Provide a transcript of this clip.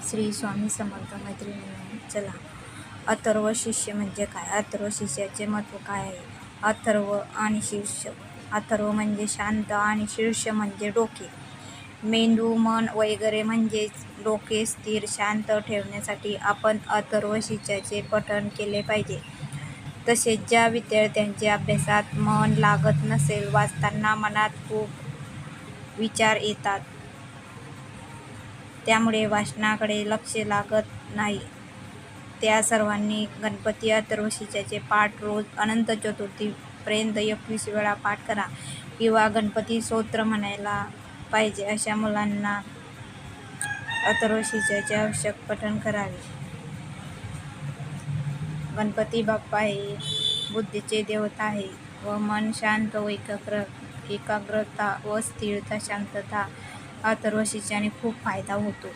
श्री स्वामी समर्थ. मैत्रिणींनो, चला, अथर्व शिष्य म्हणजे काय? अथर्व शिष्याचे महत्त्व काय आहे? अथर्व आणि शीर्ष. अथर्व म्हणजे शांत आणि शीर्ष म्हणजे डोके, मेंदू, मन वगैरे. म्हणजेच डोके स्थिर, शांत ठेवण्यासाठी आपण अथर्व शीर्षाचे पठण केले पाहिजे. तसेच ज्या विद्यार्थ्यांचे अभ्यासात मन लागत नसेल, वाचताना मनात खूप विचार येतात, त्यामुळे वाचनाकडे लक्ष लागत नाही, त्या सर्वांनी गणपती अथर्व शीर्षाचे पाठ रोज अनंत चतुर्थीपर्यंत 21 वेळा पाठ करा किंवा गणपती स्तोत्र म्हणायला पाहिजे. अशा मुलांना अथर्व शीर्षाचे आवश्यक पठण करावे. गणपती बाप्पा हे बुद्धीचे देवता आहे व मन शांत व एकाग्रता व स्थिरता, शांतता. अथर्व शीर्षाने खूप फायदा होतो.